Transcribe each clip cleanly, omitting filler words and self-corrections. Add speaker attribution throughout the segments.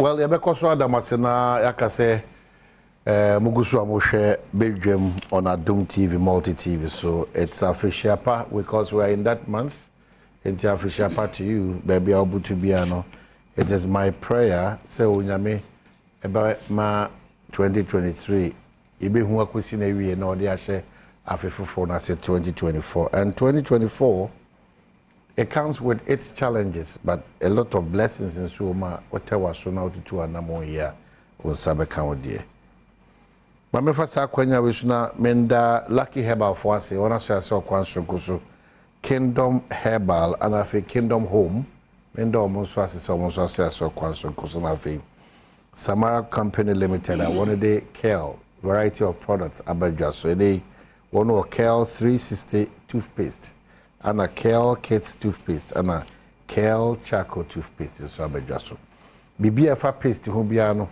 Speaker 1: Well, Yabekoso Adamasena yakase Mugusu Amoshe Badwam on Adom TV, multi-TV. So it's official part because we are in that month. It's official part to you, baby. I'll to be ano. It is my prayer. Say unyame about ma 2023. Ibe huwa kusina wiye na odi ashe afifufo na se 2024 and 2024. It comes with its challenges, but a lot of blessings in Suma. Whatever so now to 2 more year on Sabeka dear. But me first akwanya wisuna menda lucky herbal for us. One of us saw Kwanso Kingdom Herbal and I think Kingdom Home. Menda almost was almost saw Kwanso Kusumafi. Samara Company Limited. I wanted a kale variety of products. Abadja so they one of kale 360 toothpaste. And a kale Kate's toothpaste and a kale charcoal toothpaste so abejaso BBFA paste ho bia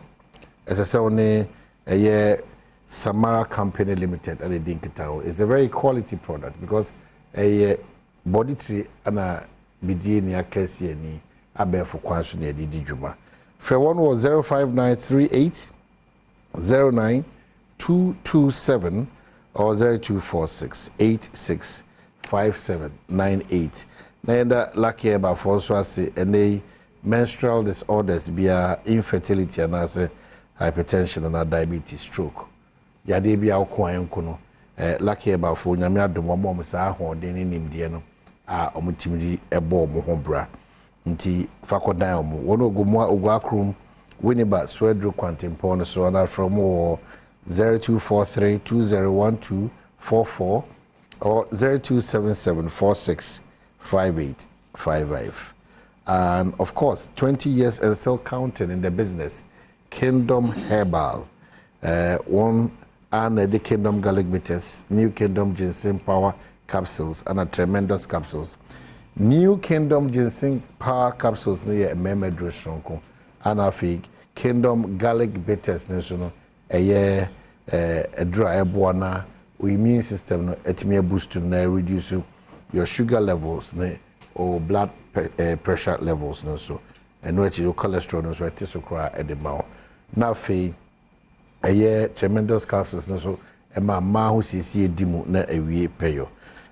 Speaker 1: as I say only a Samara Company Limited and a dinkitao. It's a very quality product because a body tree and a bidie ni akesi ni abefo kwanso na didi djuma. For one was 05938 09227 or 0246 86 5798. Nenda lucky about for so say and menstrual disorders be infertility and as hypertension and diabetes stroke. Ya de bia okwan nko lucky about for nyame adom mom sa ahoden ni nimde no a omutimri ebo mo ho bra nti fakodan omo wono ogwa akrum winiba swedro kwantempo no so na from 0243 201244 or 0277465855. And of course, 20 years and still counting in the business. Kingdom Herbal, one and the Kingdom Garlic Bitters, New Kingdom Ginseng Power Capsules, and a tremendous capsules. New Kingdom Ginseng Power Capsules near a meme dressonko, and I think Kingdom Garlic Bitters national a year a dry buona. Immune system no etime boost na reduce your sugar levels or blood pressure levels no so and what your cholesterol no so it is so cry at the mouth na fe tremendous capsules no so e ma hu sisi edimu na awie peyo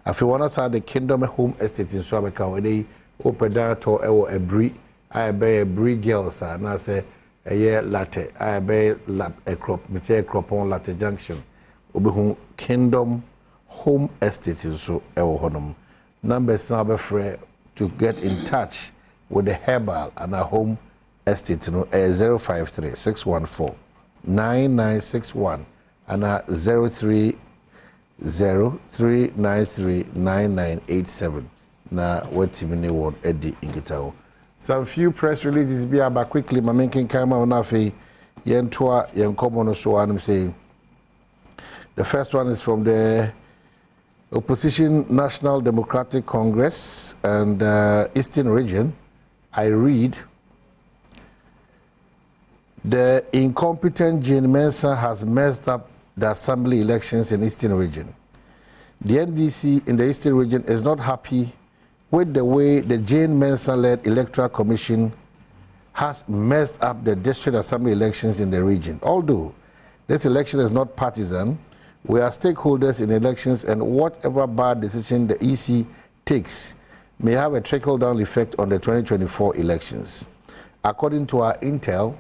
Speaker 1: afi one side the Kingdom Home Estate in so abeka we dey open that to ewo ebri I be ebri girls na say latte I be a crop me crop on latte junction obehu Kingdom Home Estate so ewo honom numbers now be free to get in touch with the Herbal and a Home Estate no 053 614 9961 and 030 393 9987 na wetimini won edi inkitawo. Some few press releases be about quickly my making kama onafe yentoa yenkomo no so anum say. The first one is from the Opposition National Democratic Congress and Eastern Region. I read, the incompetent Jane Mensah has messed up the assembly elections in Eastern Region. The NDC in the Eastern Region is not happy with the way the Jane Mensah-led Electoral Commission has messed up the district assembly elections in the region. Although this election is not partisan, we are stakeholders in elections, and whatever bad decision the EC takes may have a trickle-down effect on the 2024 elections. According to our intel,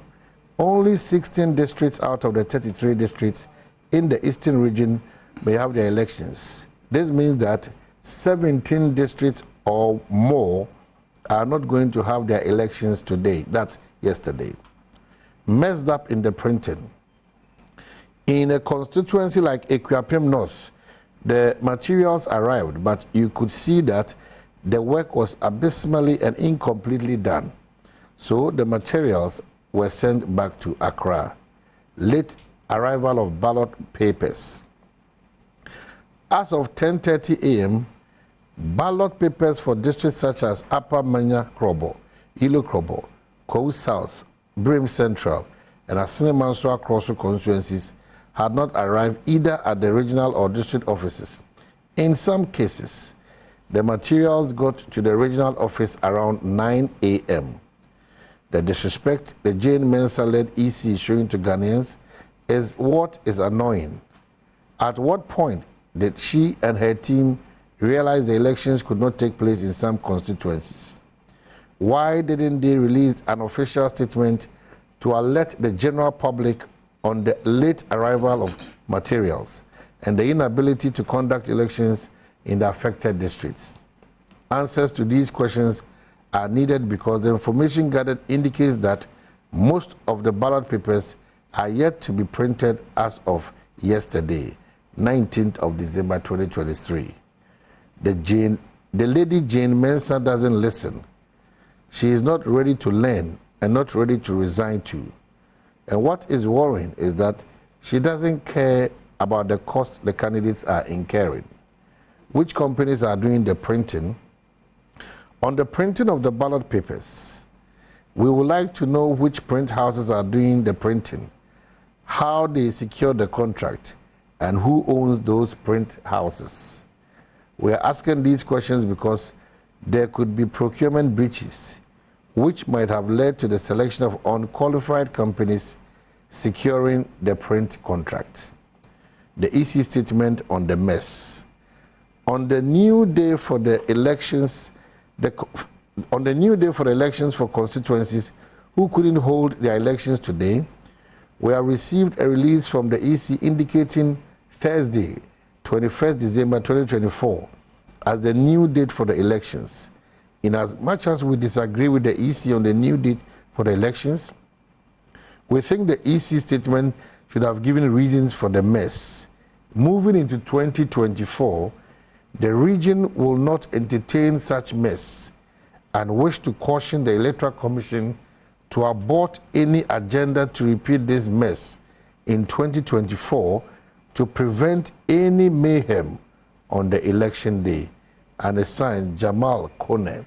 Speaker 1: only 16 districts out of the 33 districts in the Eastern Region may have their elections. This means that 17 districts or more are not going to have their elections today. That's yesterday. Messed up in the printing. In a constituency like Equiapem North, the materials arrived, but you could see that the work was abysmally and incompletely done. So the materials were sent back to Accra. Late arrival of ballot papers. As of 10:30 a.m., ballot papers for districts such as Upper Manya Krobo, Ilo Krobo, Kou South, Brim Central, and Asine-Mansour Crosso constituencies had not arrived either at the regional or district offices. In some cases, the materials got to the regional office around 9 a.m. The disrespect the Jane Mensah-led EC is showing to Ghanaians is what is annoying. At what point did she and her team realize the elections could not take place in some constituencies? Why didn't they release an official statement to alert the general public on the late arrival of materials and the inability to conduct elections in the affected districts? Answers to these questions are needed because the information gathered indicates that most of the ballot papers are yet to be printed as of yesterday, 19th of December 2023. The lady Jane Mensah doesn't listen. She is not ready to learn and not ready to resign to. And what is worrying is that she doesn't care about the cost the candidates are incurring. Which companies are doing the printing? On the printing of the ballot papers, we would like to know which print houses are doing the printing, how they secure the contract, and who owns those print houses. We are asking these questions because there could be procurement breaches which might have led to the selection of unqualified companies securing the print contract. The EC statement on the mess. On the new day for the elections, for constituencies who couldn't hold their elections today, we have received a release from the EC indicating Thursday, 21st December 2024, as the new date for the elections. In as much as we disagree with the EC on the new date for the elections, we think the EC statement should have given reasons for the mess. Moving into 2024, the region will not entertain such mess and wish to caution the Electoral Commission to abort any agenda to repeat this mess in 2024 to prevent any mayhem on the election day. And assigned Jamal Kone,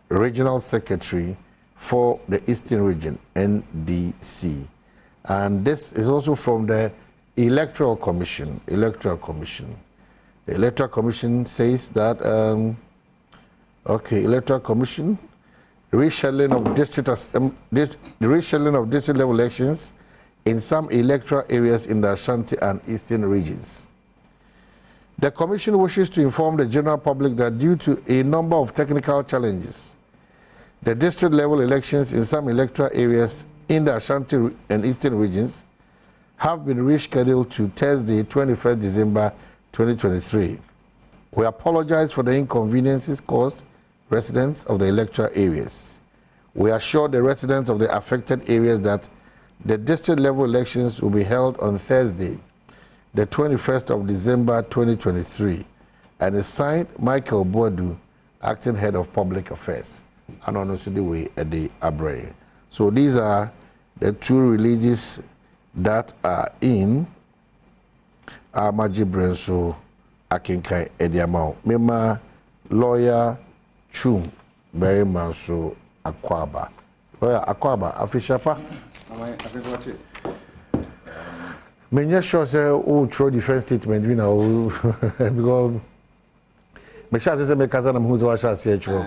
Speaker 1: Regional Secretary for the Eastern Region, NDC. And this is also from the Electoral Commission. The Electoral Commission says that, Electoral Commission, rescheduling of district level elections in some electoral areas in the Ashanti and Eastern regions. The Commission wishes to inform the general public that due to a number of technical challenges, the district level elections in some electoral areas in the Ashanti and Eastern regions have been rescheduled to Thursday, 21st December 2023. We apologize for the inconveniences caused residents of the electoral areas. We assure the residents of the affected areas that the district level elections will be held on Thursday, the 21st of December 2023, and is signed Michael Boadu, Acting Head of Public Affairs, and on the way at the Abre. So these are the two releases that are in Amaji Brenso Akinkai Ediamau. Mema lawyer Chum Berry Manso Akwaba. Lawyer Akwaba, Afishapa. Menya sure say oh throw defense statement we now because me sure say me kaza na mhuzo wa sha say throw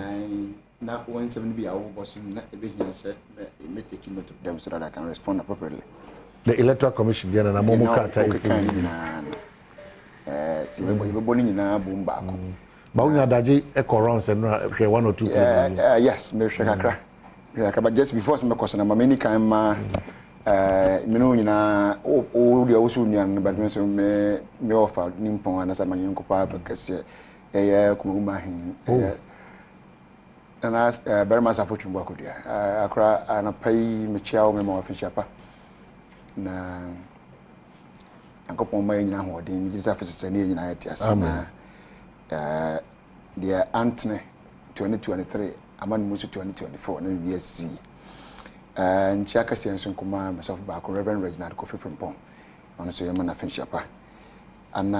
Speaker 2: na 170 be our boss na e be here say me take note of them so that I can respond appropriately.
Speaker 1: The Electoral Commission there na momo kata is
Speaker 2: si be boni nyina bom ba ko
Speaker 1: ba unya daje e corrons and hwe 1 or 2 places.
Speaker 2: Yes me hwe kakra but just before some question na many kan ma minu nyina o dia usu nyan but me so me offer nimpon na sa manyen ko pa kase kuma hin na very much afotu mbo akodia akra anapai me chiao me mo afishapa na ankopon mai nyina hodin mi disa afisese ne nyina yati asana dia antne 2023 amanu musu 2024 na BSC Nchiaka Sienson Kuma, myself back, Reverend Reginald Kofi from Pong, on so Yamana Finchapa. And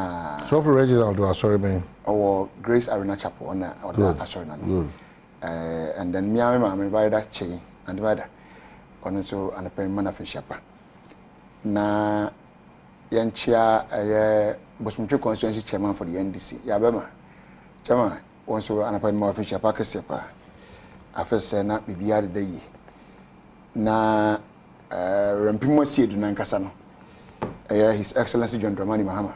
Speaker 1: so for Reginald, do I sorry, man?
Speaker 2: Or Grace Arena Chapel on that, sorry, and then Miami, I'm by that chain and divider on so and a pay mana Finchapa. Na Yanchia, was Mutu constituency chairman for the NDC, Yabema. Chama, also an appointment of Finchapa Casepa. I first said not be the day. na rampimo siedu na nkasa no His Excellency John Dramani Mahama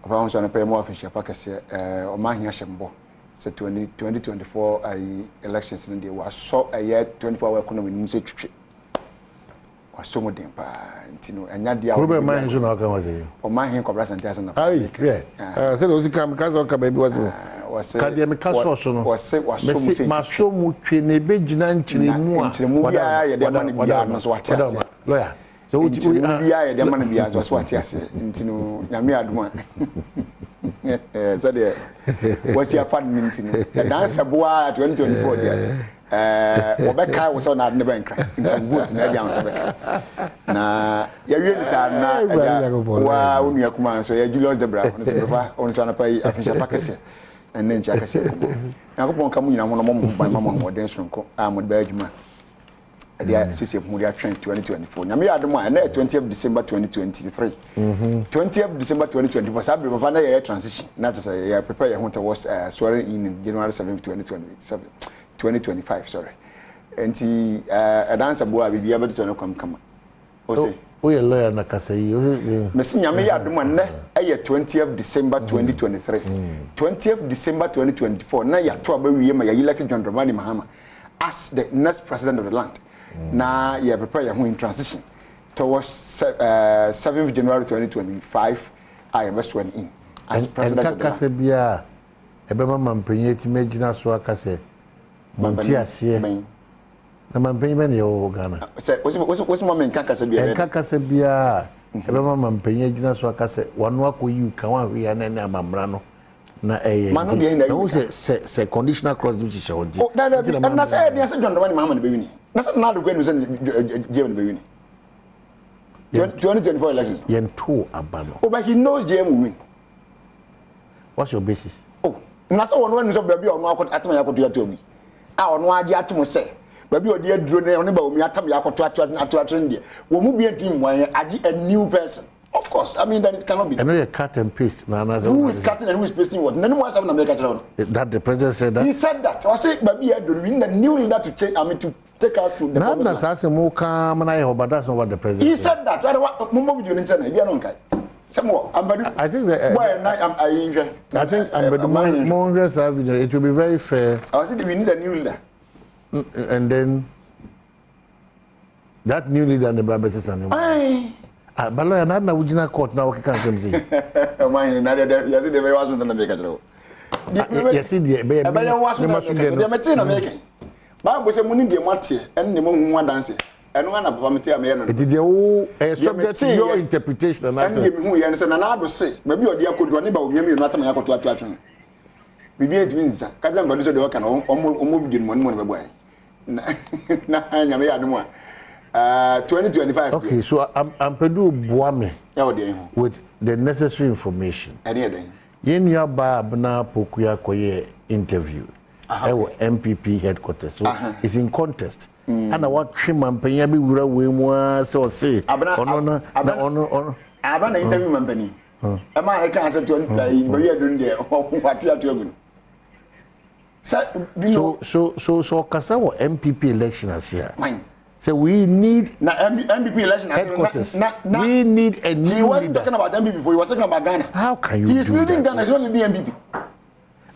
Speaker 2: papa on so na pay mo official pakese o ma hia hyembo se 2024 elections in the was so 24 hour economy nim se twetwe was so modern pa ntino enya dia
Speaker 1: ko be man so na ka wa say
Speaker 2: o ma hia kobra santiasa na
Speaker 1: ai yeah say o zika mkaza o ka baby was ka dia me ka so no
Speaker 2: was
Speaker 1: ma so mu twe na be gina nkyiremu a
Speaker 2: nkyiremu ya ye de man bia no so wate ase
Speaker 1: lawyer so
Speaker 2: we bia ye de man bia so wate ase ntino nyame adoma so there what's your fun ntino the dance boa 2024 there obeka wo so na ade ben kra ntino vote na dia so beka na ya wie ni sa na wa unu akuma so ya Julius Debra on so fa on so na pai afisha pakese and then chaka se na ko pon ka mu nyina ho no mo ban mama modern sonko a mo ba adwuma dia sisi mu dia 2024 nyame adom a na 20th December 2023 20th December 2024 sabre papa na ya transition na to say ya prepare ya hunter was swearing in January 7th 2025 sorry enti dance boa bibia be to na kwam kama o say
Speaker 1: o ye lawyer na kasa yi
Speaker 2: mesi nyame ya adom na 20th December 2023 20th December 2024 na ya to abawiye ma ya elect John Dramani Mahama as the next president of the land. Now you prepare your in transition towards 7th January 2025. I am sworn in as president of the land.
Speaker 1: And Takasebia, Ebema Mampenyeti Majina Swakase, Montia Sie, the Mampenyan Ghana. What's my main Kakasebia? And Kakasebia, Ebema Mampenyeti Swakase, one walk with you, Kawan, we are Nana Mamrano. Na no say conditional clause which is shown. Oh, that and I said yes John Dramani Mahama be that's not the going to send Jim be winning 2024 elections
Speaker 2: yen
Speaker 1: two abano.
Speaker 2: Oh, but he knows JM will win.
Speaker 1: What's your basis?
Speaker 2: Oh, na so one so baby on akot atama yakoto atomi a ono age atomo say baby odi aduro na ono ba omi atama yakoto ato ndi wo mu bi enti mwan age a new person. Of course, I mean then it cannot be.
Speaker 1: I know you cut and paste.
Speaker 2: Who is cutting and who is pasting what? None was having a make
Speaker 1: that the president said that.
Speaker 2: He said that. I said, baby, I don't win the new leader to change. I mean to take us to the.
Speaker 1: That's as a more calm and I hope, but that's not what the president.
Speaker 2: He said that. I don't want video internet. You don't some more. I think that. I
Speaker 1: think I'm more video. It will be very fair.
Speaker 2: I said we need a new leader.
Speaker 1: And then that new leader and the Bible says something. But lawyer na wujina court na okeka nsem say
Speaker 2: man na de yesi de be waso na make ajero
Speaker 1: yesi de be
Speaker 2: waso na de meti na make ba bo se muni de mate en ne mo hu adanse eno na papa meti am ye no
Speaker 1: it is the subject to your interpretation and answer
Speaker 2: en me hu ye no se na ado se ba bi odi akodu ani ba omia mi no atama yakoto atwatwe bibi edwinza kaza mbadu so de waka na omo video mo ne mo be boy na nyame ya dum 2025.
Speaker 1: Okay, so I'm Pedu Buame with the necessary information. Yen ya ba abna pokuya koye interview. Ewo MPP headquarters. So it's in contest. And what trim penya bi wura we mu so say. Ono
Speaker 2: abana interview mampani. Ama I can say 20 we are doing there. What you are doing.
Speaker 1: So kasa wo MPP election as here. So we need
Speaker 2: MPP election
Speaker 1: headquarters. We need a new leader.
Speaker 2: He wasn't talking about MPP before. He was talking about Ghana.
Speaker 1: How can you?
Speaker 2: He's leading Ghana. He's not leading MPP.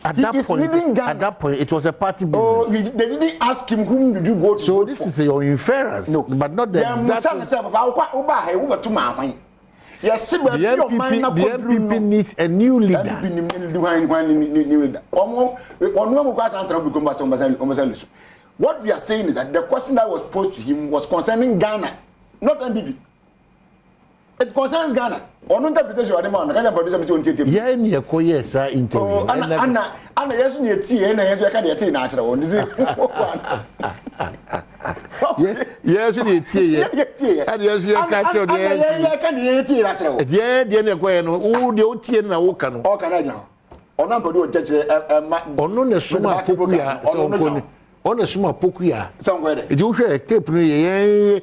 Speaker 1: At that point, it was a party business.
Speaker 2: Oh, they didn't ask him whom did you go to.
Speaker 1: So this is your inference, no, but not the exact.
Speaker 2: Yes,
Speaker 1: the MPP needs a new leader.
Speaker 2: What we are saying is that the question that was posed to him was concerning Ghana, not MPP. It concerns Ghana. On interpretation of the man, I producer me on TTP.
Speaker 1: Yeah, in your coyesa interview.
Speaker 2: Anna, yes, you tea, and yes, you can tea natural one.
Speaker 1: Yes, you need tea. And yes, you catch your tea natural. Yeah, dear, who the OT and Okan.
Speaker 2: Or can I now? Or number do a judge,
Speaker 1: or no, the Suma Pokuya. On a small pokuya
Speaker 2: somewhere.
Speaker 1: You hear a tape,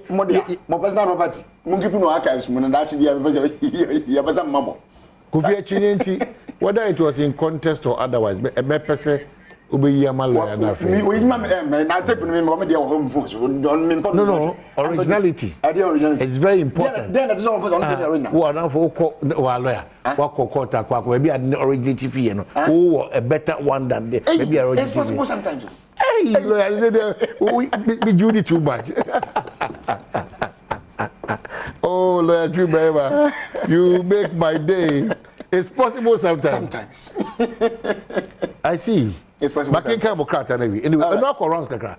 Speaker 2: more personal property. Monkey no archives, when actually you have some mumble.
Speaker 1: Whether it was in contest or otherwise, a mepese Obeyi amalo na fe.
Speaker 2: We na tape me me dey home phones.
Speaker 1: No, originality. It's very important.
Speaker 2: Then that's all for on original.
Speaker 1: Who are now for wa lawyer. Wa court akwa maybe an originality fee no. Who a better one than the maybe originality.
Speaker 2: It's possible sometimes.
Speaker 1: Hey, lawyer, we be Judy too much. Oh, Lawyer Chubeba, you make my day. It's possible sometimes. I see.
Speaker 2: It's possible.
Speaker 1: But can't anyway. Anyway, I'm not for rounds kakra.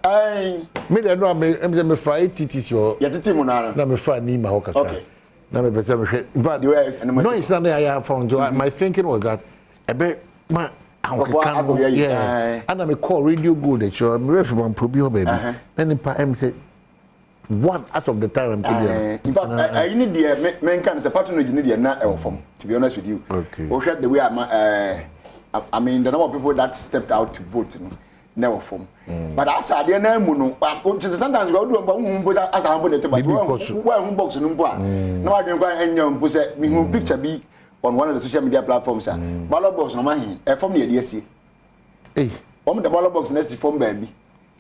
Speaker 1: Me dey no me fry titis your.
Speaker 2: Ya titi mo na.
Speaker 1: Na me fry ni ma ho kakra.
Speaker 2: Okay.
Speaker 1: Na me pese me hwe. But no instant I have found. My thinking was that a bit man yeah. And I call radio good at you. I'm ready for probio baby. Then the say one as of the time I'm
Speaker 2: in fact, I need the men can say patronage need the na form. To be honest with you.
Speaker 1: Okay.
Speaker 2: Or the way I mean the number of people that stepped out to vote, never form. But as I didn't know, sometimes we do as I want to one box no boy. No, I don't go and young picture be on one of the social media platforms. Ballot box no man, a form the DSC.
Speaker 1: Hey,
Speaker 2: one the ballot box next form baby.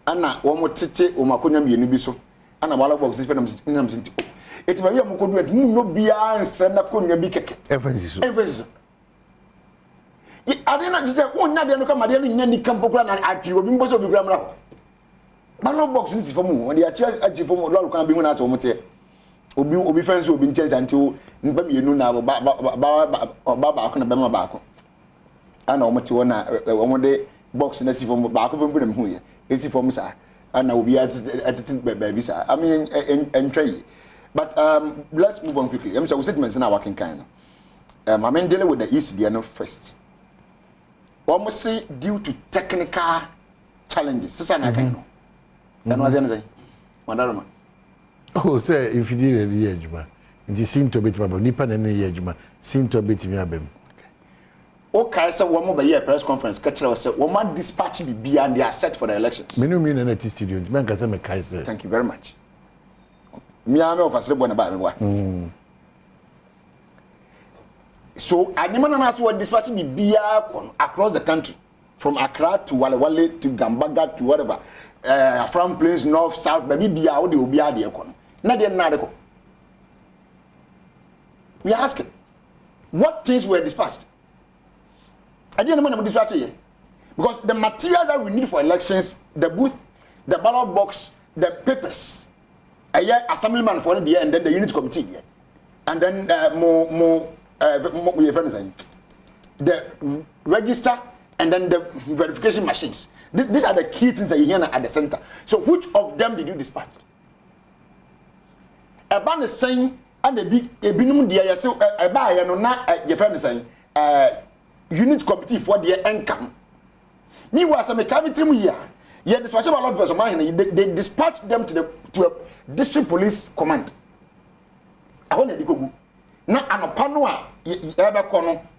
Speaker 2: Anna, one more tete or Maconia Unibiso. And a ballot box is for them. It's very good. No be answer, not could be kick. Emphasis. I didn't just say, oh, not the come at any campogram and at you, being possible grammar. Ballot box is for more. When the actually for more can be one as almost here. Obi friends will be changed until you know now about Bama Baco. And almost one day box and see from Baco and put them here. It's from Sir. And I will be at baby, sir. I mean, and tray. But let's move on quickly. I'm so statements now working kind. I'm dealing with the ECDN first. Almost say due to technical challenges. Sister Nakano. And was anything? Madame.
Speaker 1: Oh, say if you did a year, it is seen to bit my nipan and a year, seen to bit me abem.
Speaker 2: Okay, so one more year press conference. Catcher said, "One man dispatch be and they are set for the elections."
Speaker 1: Me no mean an student. Man can say me Kaiser.
Speaker 2: Thank you very much. Me am of us one about me. So I never know what dispatch be across the country, from Accra to Walewale to Gambaga to whatever, from Plains North South. Maybe be out the Ubia the econ. Not the Nadeko. We are asking, what things were dispatched? I didn't know what dispatch here. Because the material that we need for elections, the booth, the ballot box, the papers, a year assemblyman for the year, and then the unit committee here. And then the register and then the verification machines. These are the key things that you hear at the center. So which of them did you dispatch? A ban is saying, and a binum dear, so a buyer, no, not your friend is saying, unit committee for their income. Meanwhile, some cabinet year, yet the special ballot person, they dispatched them to a district police command. I want to go. Now, I'm a panua, ever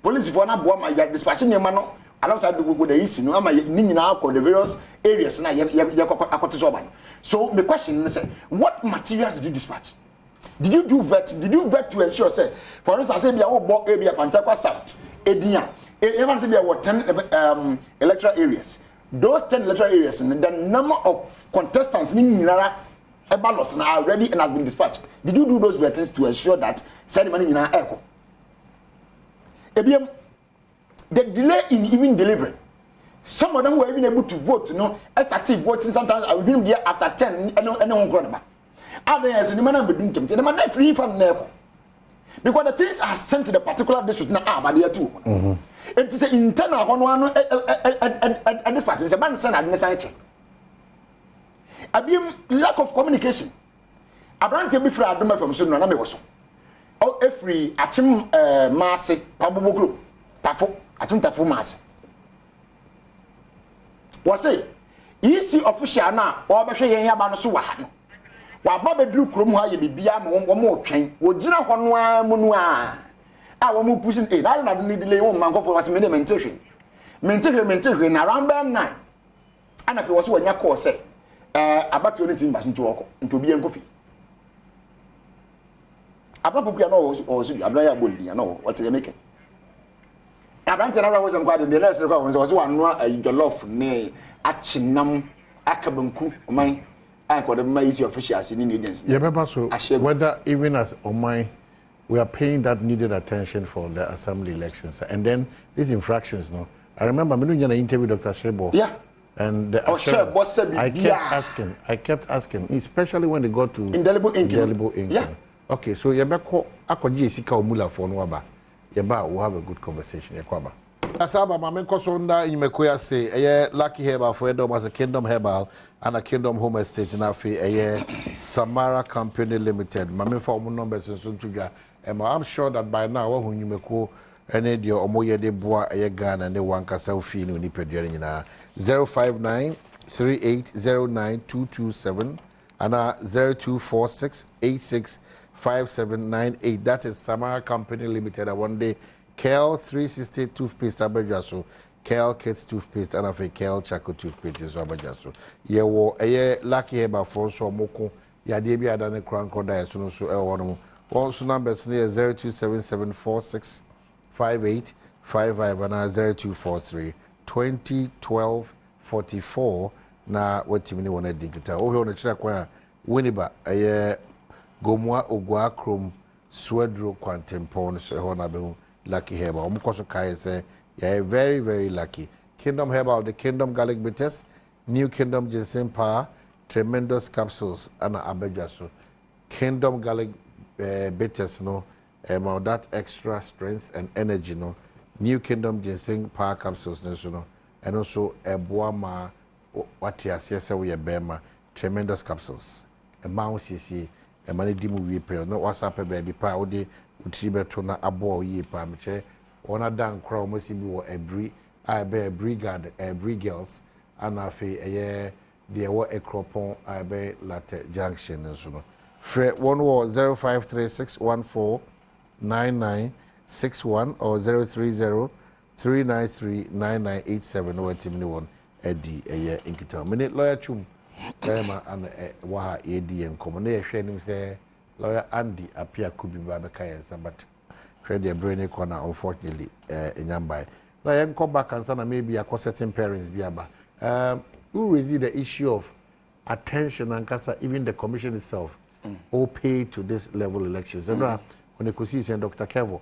Speaker 2: police for not bomb, you're dispatching your man alongside with the east, no, my Nina, the various areas, and so the question is, what materials did you dispatch? Did you do vet? Did you vet to ensure, say, for instance, say, area Fantaqa South, Edia. Everyone said there were 10 electoral areas. Those 10 electoral areas, and the number of contestants in ballots are ready and has been dispatched. Did you do those vettings to ensure that ceremony in our echo? The delay in even delivering. Some of them were even able to vote, started voting sometimes. I will be there after 10, and no one grab. Others, the man between them, the man free from Neko. Because the things are sent to the particular district now, but there too. It is an internal one at this part. It's a band sent at the side. A lack of communication. A branch will be free Adom from Sudan. I was oh, every Achim Massy, Pablo Group, Tafo, Achim Tafo Mass. Was say, easy official now, or Bashay Yabanasuan. While Bobby Drew Krum, you be beyond one more train, would you know one munua? I will pushing it. I don't need to lay on Mango for us mentation. Mentation around band 9. And if it was when your course said, about anything but into walk into being coffee. About Pupiano or I'm not a bully, I know what they make it. Abante na was am kwade the next was one no jollof ne achinam akabanku oman anko the easy officials in agency.
Speaker 1: Yeah, remember so whether even as Oman we are paying that needed attention for the assembly elections and then these infractions no. I remember me doing an interview with Dr. Shebo.
Speaker 2: Yeah.
Speaker 1: And the I kept asking, especially when they got to
Speaker 2: indelible ink.
Speaker 1: Yeah. Okay, so yebeko akwaji esika omula for no aba. Yeba we'll have a good conversation yakwaba. Asaba mama nkoso nda inyimekoya say eye Lucky Herbal for Adom as a Kingdom Herbal and a Kingdom Home Estate na fe eye Samara Company Limited. Mama for omo numbers so tudwa. I'm sure that by now when nyimeko ene de omoye de boa eye Ghana ne wankasa ofi ni onipadua nyina 059 3809227 and 0246865798. That is Samara Company Limited. One day Kel 360 toothpaste abajaso, Kel Kids toothpaste and a Kel Chaco toothpaste is abajaso. Ye wo eye Lucky Herbal for so moko ya de bi adane kranko da so so e wono. Also numbers near 0277465855 and 0243 2012 44 na watimini wana dinkita. Ohe ona chira kwa winiba aye gomwa ogwa krom swedro kwantempon so ho na behu Lucky Herbal. Omukoso kai say yeah very very lucky. Kingdom Herbal, the Kingdom Garlic Bitters, New Kingdom Ginseng Power, Tremendous Capsules and abejaso. Kingdom Garlic bitters no that extra strength and energy no. New Kingdom Ginseng Power Capsules no. And also a boama what ya say we bema Tremendous Capsules a mouse cc a money dimu we pay no WhatsApp baby pa odi utribe to na abo ye pa meche ona dan kra mo si bi wo every I be brigade every girls and afi eye de wo ekropon I be latte junction so no fre 00536149961 or 030-393-9987 or Timini Eddie a inkita. Minute lawyer chum Emma and Waha Eddie and Common Shane say lawyer Andy appear could be Babakaya, but Freddie brainy corner, unfortunately, in Yambai. Lawyer come back and son maybe a certain parents be about. Who resist the issue of attention and casa, even the commission itself, all pay to this level elections. And when you could see Dr. Kevo.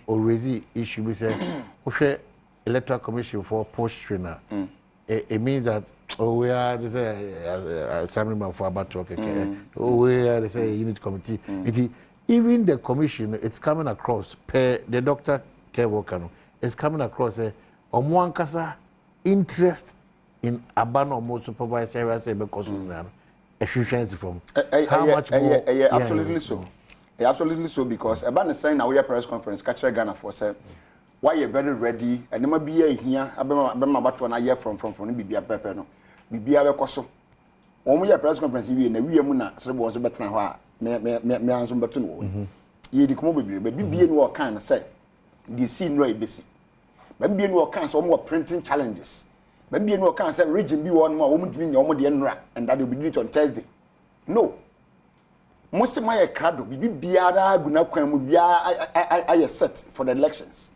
Speaker 1: Or raise issue we say okay electoral commission for post trainer it means that we are they say assemblyman for about talk we are they say unit committee even the commission it's coming across per the Dr. Kevo Kano it's coming across omwankasa interest in abano mo supervisor say because efficiency from how much more
Speaker 2: absolutely so. Absolutely so, because about the saying our press conference, catch Ghana for say, why you very ready, and never be here. I'm about to an year from Bibia Pepper, no, Bibia Coso. Only a press conference, we in a real muna, so was a better than me answer but to ye the commodity, but be in what kind of say, the scene right busy. But be in what kind of more printing challenges. But be in what kind of region be one more woman doing your money and that will be done on Thursday. No. Most of my crowd be biara guna kwam biara I set for the elections.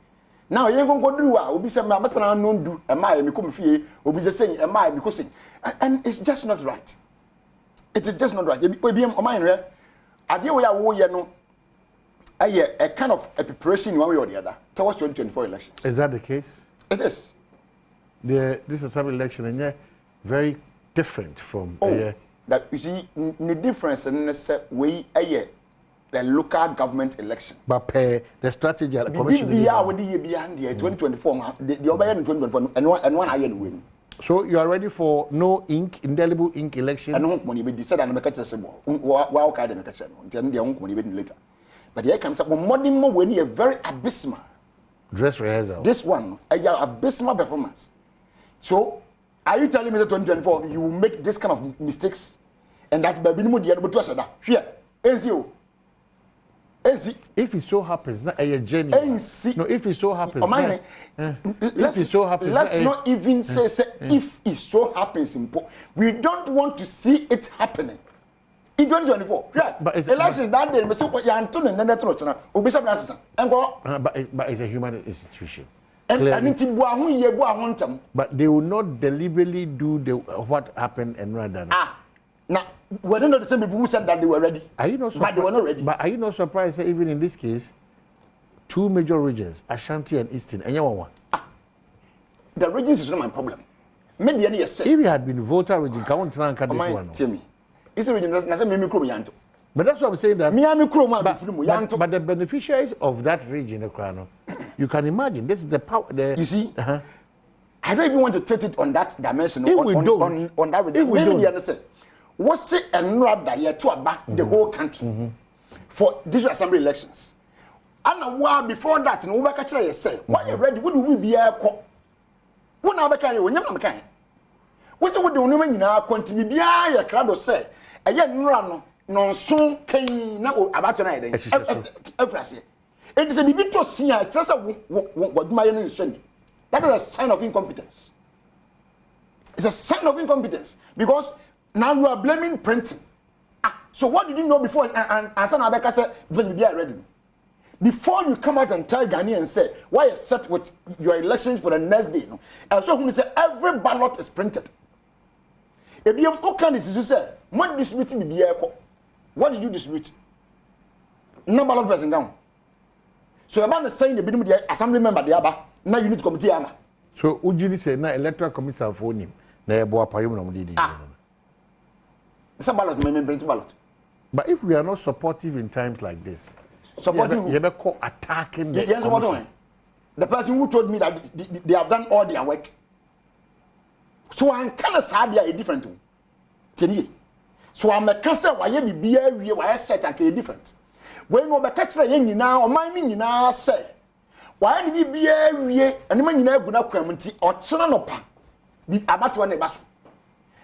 Speaker 2: Now you go do obi say ma betana no do e ma me come fie obi say say e ma me say and it's just not right. It is just not right. Obi o man re ade we wo ye no a kind of a preparation in one way or the other towards 2024 elections.
Speaker 1: Is that the case?
Speaker 2: It is.
Speaker 1: This assembly election and very different from
Speaker 2: that you see the difference in the way the local government election.
Speaker 1: But the strategy the commission
Speaker 2: be behind the 2024 the over in 2024 and one iron win.
Speaker 1: So you are ready for no ink indelible ink election?
Speaker 2: And no money be decided and make a symbol. Wow kind of make a until the money later. But here comes up modern more when you very abysmal
Speaker 1: dress rehearsal.
Speaker 2: This one a abysmal performance. So are you telling me that 2024 you will make this kind of mistakes and that baby no the but was that here NCO if it so happens not a journey no if it so happens if it so happens let's not even say if it so happens we don't want to see it happening in 2024 but elections that day me say you Anthony and that but it's a human institution And
Speaker 1: but they will not deliberately do what happened and rather.
Speaker 2: Now, we're not the same people who said that they were ready.
Speaker 1: Are you not surprised?
Speaker 2: But they were not ready.
Speaker 1: But are you not surprised that even in this case, two major regions, Ashanti and Eastern, and Yawawa?
Speaker 2: The regions is not my problem. Maybe
Speaker 1: if it had been voter region, come on, try and cut this one.
Speaker 2: Tell me. It's a region that's not me.
Speaker 1: But that's what I'm saying. That but the beneficiaries of that region, you can imagine. This is the power.
Speaker 2: You see, I don't even want to take it on that dimension.
Speaker 1: If we don't,
Speaker 2: on that region, maybe you understand. What's it and rather yet to back the whole country for these assembly elections? And a while before that, no back actually say, why you ready? Would we be a cop? When I became when you're kind. What's what the woman in our country be a crowd say, a young run. No soon came now about tonight. It is a bit to see. I trust what my name is saying. That is a sign of incompetence. It's a sign of incompetence because now you are blaming printing. So what did you know before? And San Abeka said, "When you are ready, before you come out and tell Ghani and say why you set with your elections for the next day." No, and so when you say every ballot is printed. If you say, "What distributing the air?" What did you distribute? No ballot person down. So about the saying the bidding with the assembly member, the Abba, now you need committee.
Speaker 1: So, would you say now electoral commission for him? It's
Speaker 2: a ballot, ballot.
Speaker 1: But if we are not supportive in times like this,
Speaker 2: supporting
Speaker 1: you call attacking the
Speaker 2: the person who told me that they have done all their work. So I'm kind of sad they are different too. So I'm a cancer why you be why I set and different. When we catch the young now or my meaning now say why you be and man you know good community or channel the about one basso.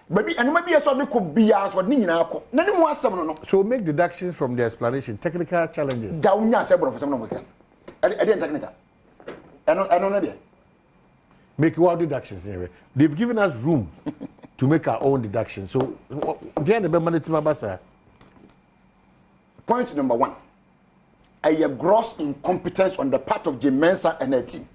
Speaker 2: Maybe and maybe a sort could be as what Nina none more seven.
Speaker 1: So make deductions from the explanation, technical challenges.
Speaker 2: Down several for some weekend. I didn't technical. I don't know.
Speaker 1: Make your deductions anyway. They've given us room to make our own deductions. So,
Speaker 2: point number one, a gross incompetence on the part of Mensa and her team.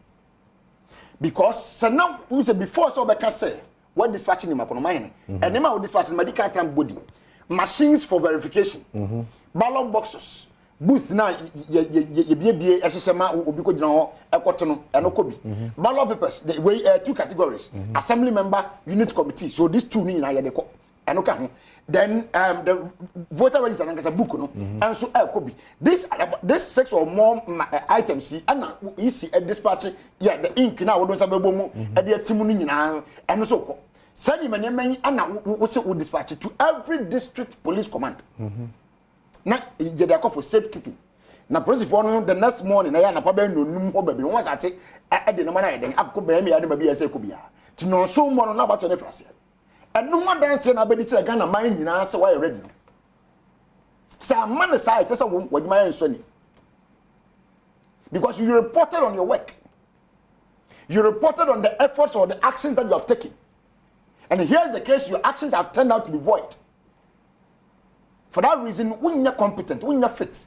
Speaker 2: Because so now, we said before, so I can say, what dispatching in Makonomine, and then I will dispatch medical body, machines for verification, ballot boxes. Booth now, ye SSMA Obiko General, Ekotono, and Okobi. Ballot papers, the way two categories. Assembly member, unit committee. So these two mean I had the then the voter register and a book, and so Kobe. This 6 or more items, and you see a dispatch, the ink now was a boom, and the Timuni and so. Send him and would dispatch it to every district police command. Na you call for safekeeping. Na police for the next morning na ya na paba no baby once I take the no man I akọ be me ya baby say ko bia. Ti no so mo no na ba to ne frase. And no one dance na be di tire Ghana man nyina say why ready. Sa man say it say what my nso ni. Because you reported on your work. You reported on the efforts or the actions that you have taken. And here's the case, your actions have turned out to be void. For that reason, when you're competent, when you're fit.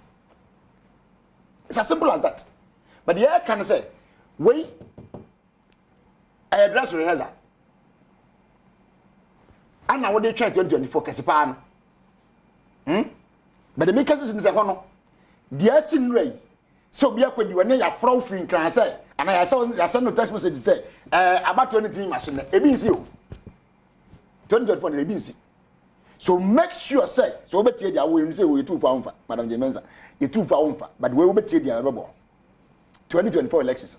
Speaker 2: It's as simple as that. But the air can say, wait, I address rehearsal. And now what they try 2024, Kasipan. But the makers in the honor, the Essin Ray. So be a when you are fraud free, can I say? And I sent no text message to say, about 23 machine, ABC. 2024, ABC. So make sure say so we tie dia we say we too far Madam Jemensa you too far but we will tie dia 2024 elections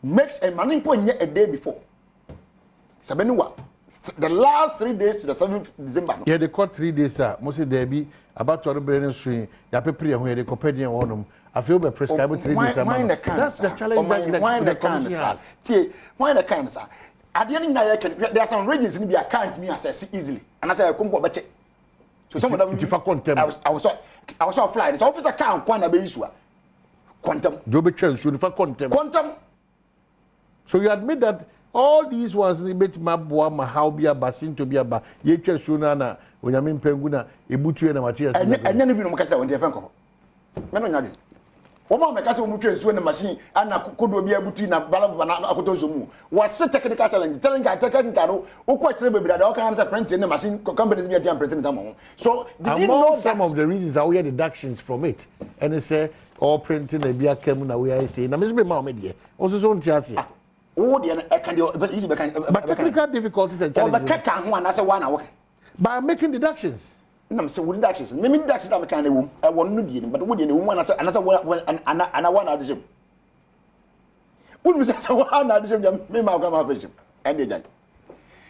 Speaker 2: make a man point a day before Sabenuwa the last 3 days to the 7th December
Speaker 1: yeah they caught 3 days sir mo say there be about to brain swing ya prepare ho they companion honum I feel be prescribe 3 days that's the challenge that the commission has
Speaker 2: why the can sir at the end there are some regions in the can't me access easily and I say I come go back so some of them
Speaker 1: if I contempt
Speaker 2: I was flying so officer can't quite be issue quantum
Speaker 1: do be chance if I contempt
Speaker 2: quantum
Speaker 1: so you admit that all these ones ni bit Badwam how be a basin to be a ba ye chesuna na Badwam Mpensenpensemu ebutu na Matthias
Speaker 2: and you be no catch that when they fanko me no nyade Oma meka se omu twen so na machine ana kodo bi abutu na balaba na akoto so mu. Was technical challenge. Technical no. Ukwa kire bebira da o kan say print na machine companies be dey print na. So did you know
Speaker 1: some of the reasons are we had deductions from it? And they say all printing a beer came na we are saying. Na me be ma media. Also so ntiase.
Speaker 2: Oh, the can easy be can
Speaker 1: but technical difficulties and challenges.
Speaker 2: But can ho na say one hour.
Speaker 1: By making deductions.
Speaker 2: No, say with deductions. Me deductions that can wom. I want no di, but wo di ne wom na say anasa ana one addition. Wouldn't say one addition me ma go ma fishing. And they done.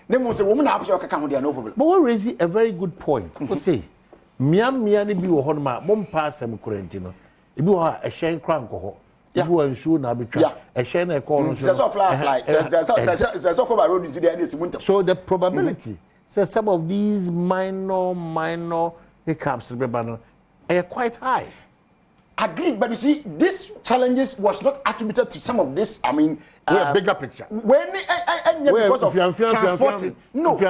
Speaker 2: They must say woman na appreciate ka ho dia no problem.
Speaker 1: But we raise a very good point. We say mia ni bi wo ho ma mom pass am quarantine. Ibi wo a hyen kran ko ho. Ibi wo nsuo na betwa. Hyen na e call no so. So the probability so some of these minor hiccups are quite high.
Speaker 2: Agreed, but you see, these challenges was not attributed to some of this. I mean,
Speaker 1: bigger picture.
Speaker 2: When because of transporting, no, these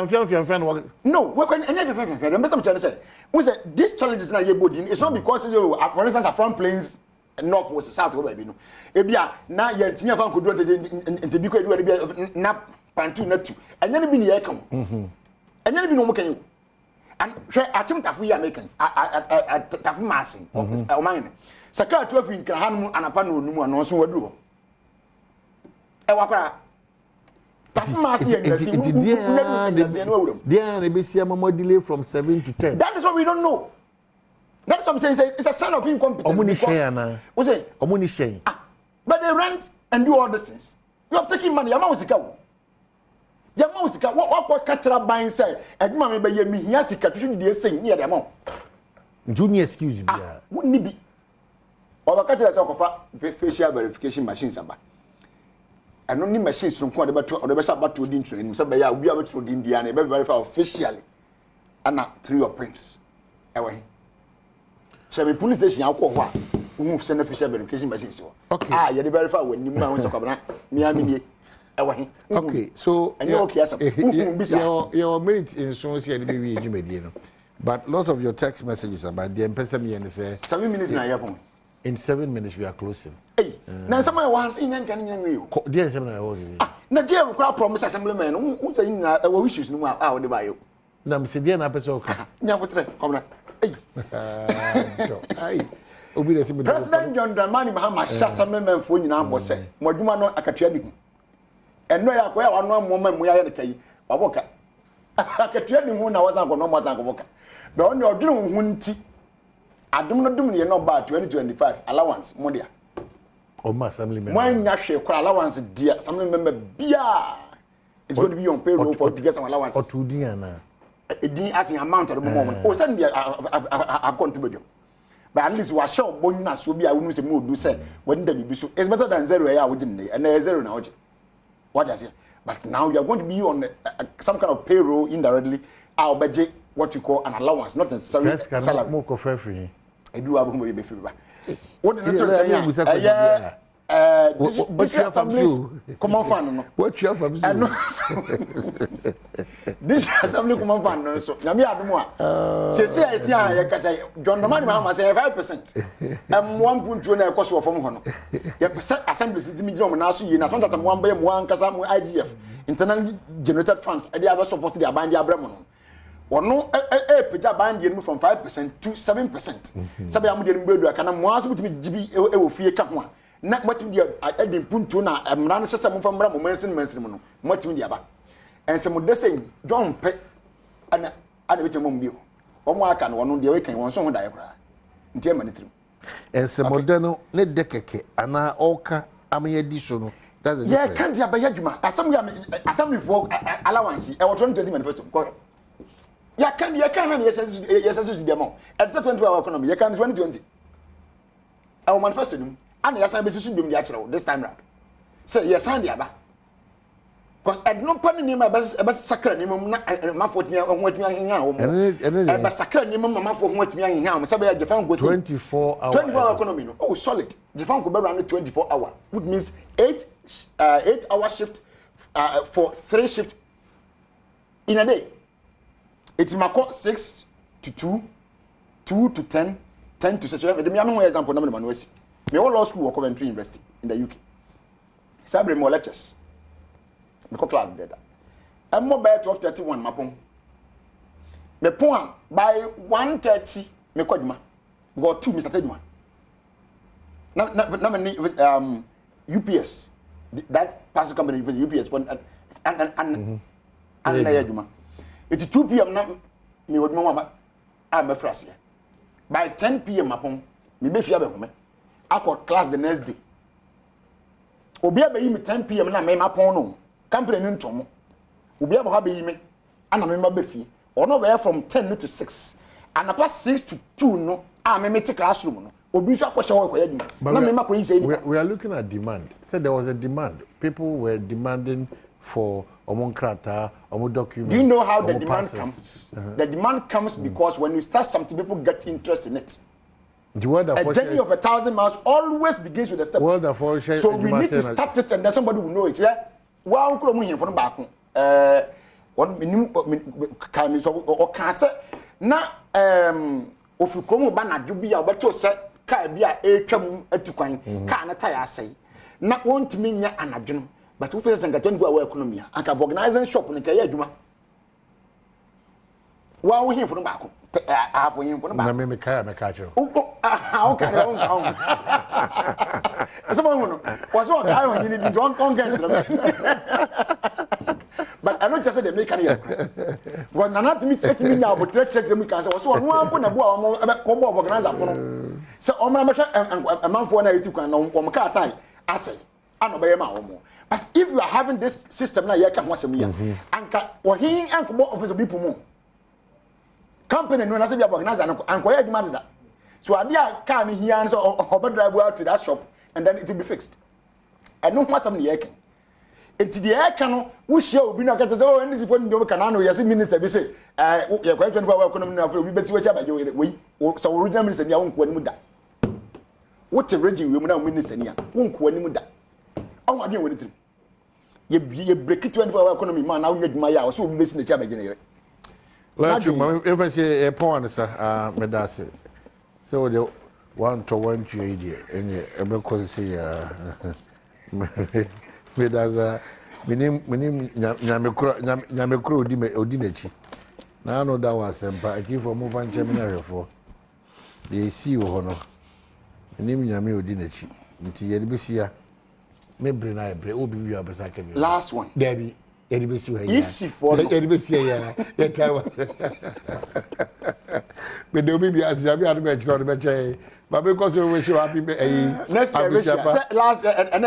Speaker 2: challenges now it's not because for instance, from planes north was south over no. Ebia na ye tinya fan kodu ente bi ko edu na pantu na tu. Anya bi ne ye kan. Anya bi no mo kan you. And atim tafu ya mekan tafu masin o man saka to afi nkra han mu anapa na onum ano so wadu e wakora tafu masin ya ngasi
Speaker 1: dia na be sia mama delay from 7 to 10.
Speaker 2: That is what we don't know. That's what I'm saying. It's a sign of incompetence.
Speaker 1: Omuni share
Speaker 2: we say
Speaker 1: omuni share.
Speaker 2: But they rent and do all these things. You have taken money amount sika wo. Yama sika what catcher buying say eduma me be ye mi hia sika twhwe de sen near the amount.
Speaker 1: Junior excuse me.
Speaker 2: Wouldn't be. Or catcher say okofa facial verification machines aba. And only machines from ko de beto or de be sha bato din training say be ya obi abetro din bia na be verify officially ana through your prints. Ewe. So me police station akọ ho a wo send official verification machines.
Speaker 1: Okay.
Speaker 2: You verify when you ma won sakabana me amini.
Speaker 1: Okay, so
Speaker 2: your
Speaker 1: merit in so say the baby you but lots of your text messages about the Mpensenpensemu and say
Speaker 2: 7 minutes na yapon.
Speaker 1: In 7 minutes we are closing.
Speaker 2: Hey, now someone wants in yan kan yan
Speaker 1: dear 7 hours.
Speaker 2: Na jam kwa promise assemblyman who say na we issues no a we buy you.
Speaker 1: Na me say dear na person ka.
Speaker 2: Nya potre come na. Hey. President John Dramani Mahama sha assemblyman fo nyina bo say mo adwuma no akatua ni. Eno ya kwa wanu amoma mu ya ne kai waboka akatua ni hu na wazan ko no mo zan ko boka be on oduru hu nti adum no dum ne no ba 2025 allowance mo dia
Speaker 1: o ma assembly member
Speaker 2: mo anya hwe kwa allowance dia assembly member bia is going to be on payroll for to get some allowance
Speaker 1: or to dia na
Speaker 2: edin as in amount of mo o send dia account be but at least we show bonina so bia wonu se mo do say when da bibi so it's better than zero ya wojin ne and zero na wojin. What does it? But now you are going to be on some kind of payroll indirectly. Our budget, what you call an allowance, not necessarily salary.
Speaker 1: More for free.
Speaker 2: I do have more be free. What did you
Speaker 1: what you have from you?
Speaker 2: Come on, fan.
Speaker 1: What you have from you?
Speaker 2: This assembly come on, fan. So, Yami Adom. Say, I say, John Dramani Mahama say 5%. And 1.2 na cost of from hono. Assembly is the medium now. So, you know, sometimes one by one Kasamu IGF, internally generated funds, and they have supported their band Abramono. Or no, Peter band from 5% to 7%. Sabi Amudian Bedu, can I'm with me GB free account. Not much media at the Punto na Mran some from Mpensenpensemu much media ba. And some of the same don't pay and bit of mumbo. One more can one on the awakening one song diagram. In Germany.
Speaker 1: And some moderno ne decake ana oka amedisono. That's a
Speaker 2: yeah, can't ya by Yajuma. Assembly for allowance. I was 2020 manifesto. Ya can yes, the amount. At the 20-hour economy, you can 2020. Our manifesto. And yes, I be the actual this time round. Say yes, and the other. Because I no pan in my best sacred name, my 14 year old what me now. And sacred name, mamma for what me in ham. Sabia Japan goes
Speaker 1: 24 hours.
Speaker 2: 24-hour economy. Oh, solid. Japan could be around 24 hours, which means 8-hour shift for 3 shifts in a day. It's my 6 to 2, 2 to 10, 10 to 6. The example number one was. Me whole law school or Coventry University in the UK. Sabre more lectures. Me co class there. I'm more by 12:31 mapon. Me point by 1:30 me ko djuma. Go 2 Mr. Teduma. Na UPS that pass company UPS one and na yaduma. It's 2 p.m. na me would mama I'm a frase. By 10 p.m. mapon me be fia be home. I got class the next day. Obi abayi me 10 p.m. na me mapon no. Company no ntomo. Obi aba ha be yi me ana me be fie. Ono be from 10 to 6. And past 6 to 2 no. Me take classroom no. Obi so akosha wo koya djuma. Na me ma ko yi say
Speaker 1: we are looking at demand. Said there was a demand. People were demanding for omonkrata, documents.
Speaker 2: Do you know how the demand comes? The demand comes because when you start something, people get interest in it.
Speaker 1: The word
Speaker 2: a journey of 1,000 miles always begins with a step. So we need to start it and then somebody will know it. Yeah. Well, I'm here for the back. One minimum kind of or cancer. Now, if you come back, you be able to say, Kaibia, a tram at Tuquine, can't I say. Not want to mean ya an adjunct. But who feels like a 20-hour economy? I can organize a shop in the Kayaduma. Well, we hear from the back. I have him from the back.
Speaker 1: Let me catch you.
Speaker 2: How can I? Someone was on I need this one content. But I don't just say they make any. Well, not to me, take me now, but check them because I was one point about combo organizer. So, on my machine and a month for an 82 can on car tie. I say, I know by my own. But if you are having this system now, you can once a year. And or he and come office of people more. Company no na say be organizer and quiet demand that. So I dia car me here and so or drive out to that shop and then it will be fixed. I know what some here can. It's the air can we share obi na kata say oh this is for ndom kana no yes minister be say you quite 24 economy na we be see what about you we so original minister dia wonko animu da. What a region we na minister nia wonko animu da. On ade woni trim. Ye break 24 economy man na wonye dwuma ya so obi be see na cha ba gene.
Speaker 1: Let you if I say a point, sir, Medasi. So the 1 to 1 to idea, and a because say, Medasa, minim Yamekro Odinechi. Now I know that was but I think for move and seminary for the see honor. Name Yami Odinechi, until Yedibisia. Maybe I break, will be your
Speaker 2: last one,
Speaker 1: Debbie.
Speaker 2: Easy for
Speaker 1: the but there will be as you had mentioned on the bench, but because you wish you happy.
Speaker 2: Next year, last and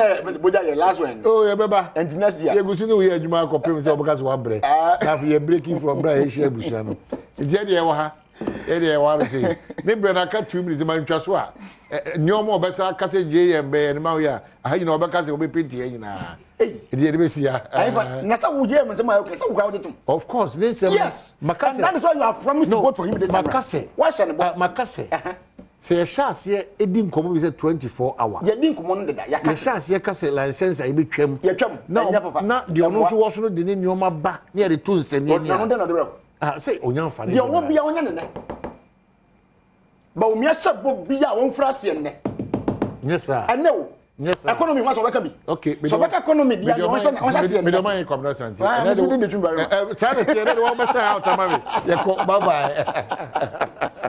Speaker 2: last one. Oh, yeah, Baba. And next year, you know, we had Marco Pim's because one break. Have you breaking from Brian Shabushano? It's the idea. I want to say, maybe I cut 2 minutes in my Kaswa. No more Bessa Cassay J and Bay and Maya. I know because it will be pity. Of course, this yes. Macassi. That is why you have promised to vote for him this time. Macassi. Why shall Macassi? Say a chance here, it didn't come with 24 hours. You didn't come on that. Your chance here, Cassie license, I be trim. No, not the almost was not the name of back near the tools and say, oh, young fan. There won't be on your but we are so be our own Frasian. Yes, sir. I know. Yes, sir. Economy was welcome. Okay, so back economy, the other one, I don't mind commerce. I didn't do the Sanity, I don't want to say out. Bye bye.